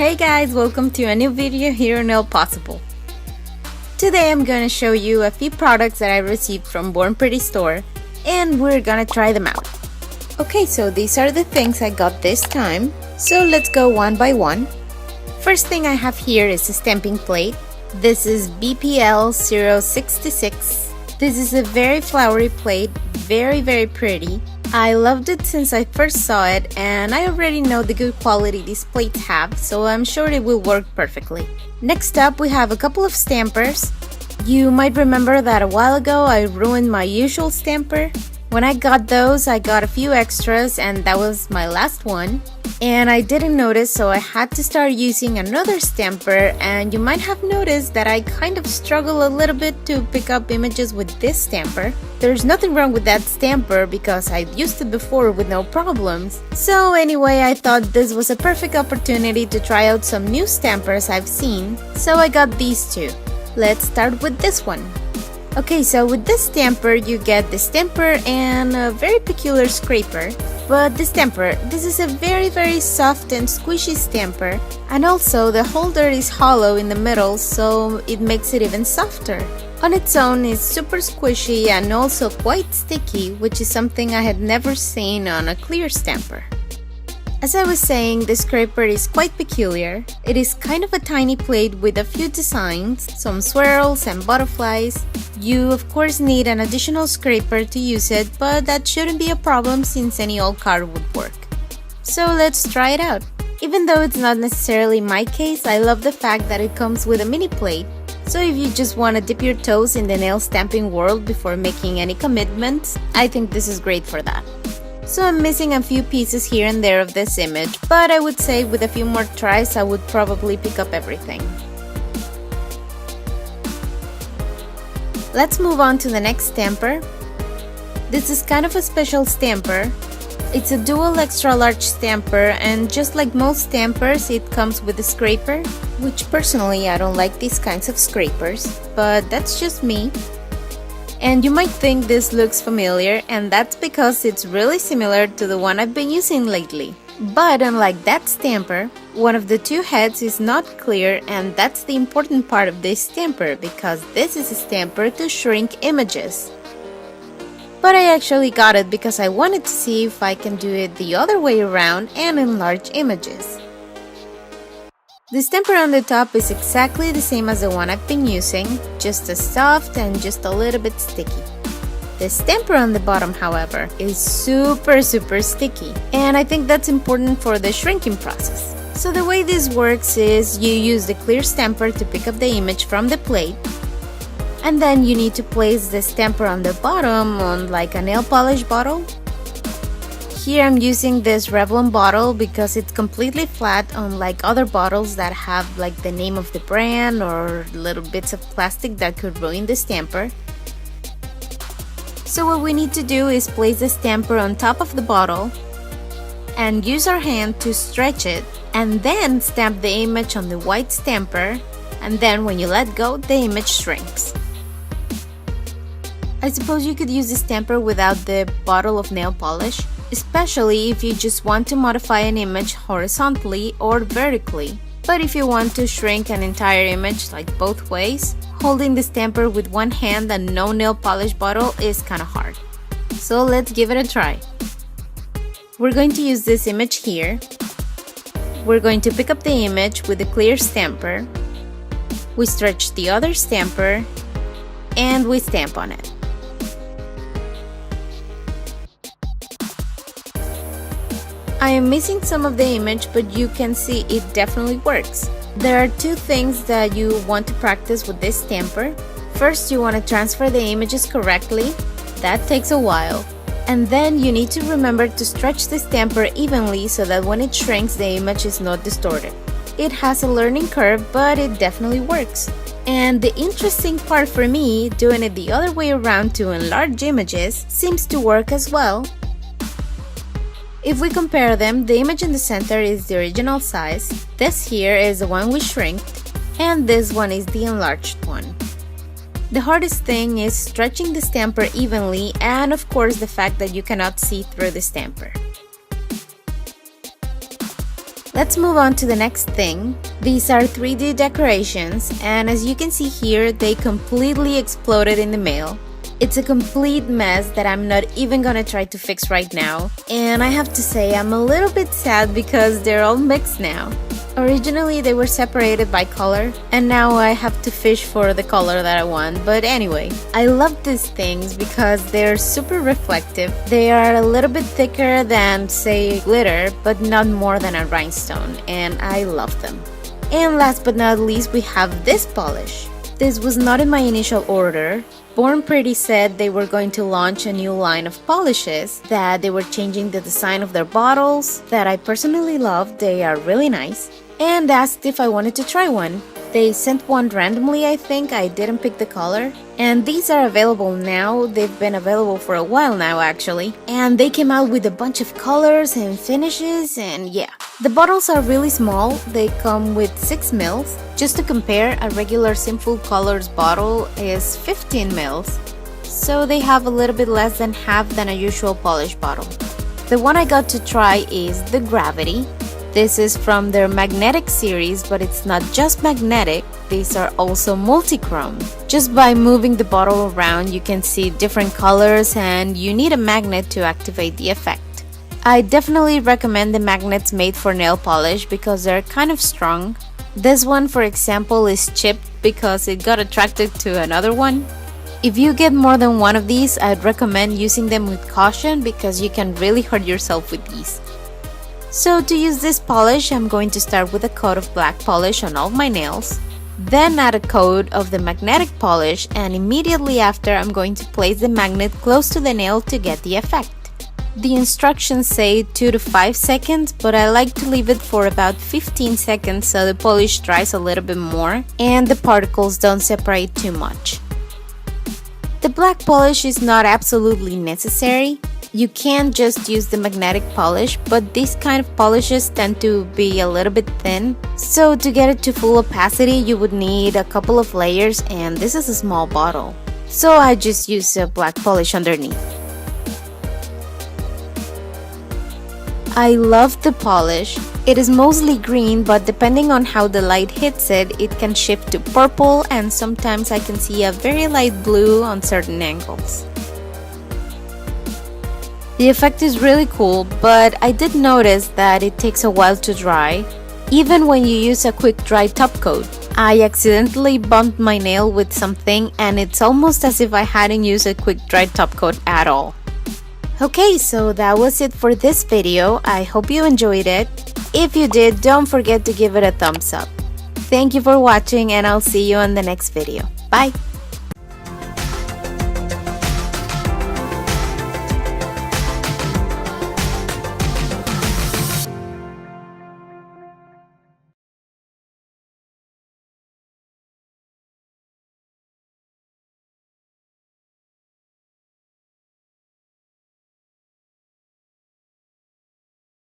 Hey guys, welcome to a new video here on NailPossible. Today I'm gonna show you a few products that I received from Born Pretty store and we're gonna try them out. Okay, so these are the things I got this time, so let's go one by one. First thing I have here is a stamping plate. This is BPL 066. This is a very flowery plate, very pretty. I loved it since I first saw it and I already know the good quality these plates have, so I'm sure it will work perfectly. Next up we have a couple of stampers. You might remember that a while ago I ruined my usual stamper. When I got those, I got a few extras and that was my last one. And I didn't notice, so I had to start using another stamper, and you might have noticed that I kind of struggle a little bit to pick up images with this stamper. There's nothing wrong with that stamper because I've used it before with no problems. So anyway, I thought this was a perfect opportunity to try out some new stampers I've seen, so I got these two. Let's start with this one. Okay, so with this stamper you get the stamper and a very peculiar scraper. But the stamper, this is a very soft and squishy stamper, and also the holder is hollow in the middle, so it makes it even softer. On its own, it's super squishy and also quite sticky, which is something I had never seen on a clear stamper. As I was saying, the scraper is quite peculiar. It is kind of a tiny plate with a few designs, some swirls and butterflies. You of course need an additional scraper to use it, but that shouldn't be a problem since any old card would work. So let's try it out. Even though it's not necessarily my case, I love the fact that it comes with a mini plate. So if you just want to dip your toes in the nail stamping world before making any commitments, I think this is great for that. So I'm missing a few pieces here and there of this image, but I would say with a few more tries I would probably pick up everything. Let's move on to the next stamper. This is kind of a special stamper. It's a dual extra large stamper, and just like most stampers it comes with a scraper, which personally I don't like these kinds of scrapers, but that's just me. And you might think this looks familiar, and that's because it's really similar to the one I've been using lately. But unlike that stamper, one of the two heads is not clear, and that's the important part of this stamper because this is a stamper to shrink images. But I actually got it because I wanted to see if I can do it the other way around and enlarge images. The stamper on the top is exactly the same as the one I've been using, just as soft and just a little bit sticky. The stamper on the bottom, however, is super sticky, and I think that's important for the shrinking process. So the way this works is you use the clear stamper to pick up the image from the plate, and then you need to place the stamper on the bottom on like a nail polish bottle. Here I'm using this Revlon bottle because it's completely flat, unlike other bottles that have like the name of the brand or little bits of plastic that could ruin the stamper. So what we need to do is place the stamper on top of the bottle and use our hand to stretch it, and then stamp the image on the white stamper, and then when you let go, the image shrinks. I suppose you could use the stamper without the bottle of nail polish, especially if you just want to modify an image horizontally or vertically. But if you want to shrink an entire image like both ways, holding the stamper with one hand and no nail polish bottle is kinda hard. So let's give it a try. We're going to use this image here. We're going to pick up the image with the clear stamper. We stretch the other stamper and we stamp on it. I am missing some of the image, but you can see it definitely works. There are two things that you want to practice with this stamper. First, you want to transfer the images correctly. That takes a while. And then you need to remember to stretch the stamper evenly so that when it shrinks, the image is not distorted. It has a learning curve, but it definitely works. And the interesting part for me, doing it the other way around to enlarge images, seems to work as well. If we compare them, the image in the center is the original size, this here is the one we shrinked, and this one is the enlarged one. The hardest thing is stretching the stamper evenly, and of course the fact that you cannot see through the stamper. Let's move on to the next thing. These are 3D decorations, and as you can see here, they completely exploded in the mail. It's a complete mess that I'm not even gonna try to fix right now. And I have to say, I'm a little bit sad because they're all mixed now. Originally, they were separated by color, and now I have to fish for the color that I want. But anyway, I love these things because they're super reflective. They are a little bit thicker than, say, glitter, but not more than a rhinestone, and I love them. And last but not least, we have this polish. This was not in my initial order. Born Pretty said they were going to launch a new line of polishes, that they were changing the design of their bottles, that I personally love, they are really nice, and asked if I wanted to try one. They sent one randomly, I think, I didn't pick the color. And these are available now, they've been available for a while now actually. And they came out with a bunch of colors and finishes, and yeah. The bottles are really small, they come with 6 mils. Just to compare, a regular Sinful Colors bottle is 15 mils. So they have a little bit less than half than a usual polish bottle. The one I got to try is the Gravity. This is from their magnetic series, but it's not just magnetic, these are also multi-chrome. Just by moving the bottle around, you can see different colors, and you need a magnet to activate the effect. I definitely recommend the magnets made for nail polish because they're kind of strong. This one, for example, is chipped because it got attracted to another one. If you get more than one of these, I'd recommend using them with caution because you can really hurt yourself with these. So to use this polish, I'm going to start with a coat of black polish on all of my nails, then add a coat of the magnetic polish, and immediately after I'm going to place the magnet close to the nail to get the effect. The instructions say 2 to 5 seconds, but I like to leave it for about 15 seconds so the polish dries a little bit more and the particles don't separate too much. The black polish is not absolutely necessary. You can just use the magnetic polish, but these kind of polishes tend to be a little bit thin. So to get it to full opacity, you would need a couple of layers, and this is a small bottle. So I just use a black polish underneath. I love the polish. It is mostly green, but depending on how the light hits it, it can shift to purple, and sometimes I can see a very light blue on certain angles. The effect is really cool, but I did notice that it takes a while to dry, even when you use a quick dry top coat. I accidentally bumped my nail with something, and it's almost as if I hadn't used a quick dry top coat at all. Okay, so that was it for this video. I hope you enjoyed it. If you did, don't forget to give it a thumbs up. Thank you for watching, and I'll see you on the next video. Bye!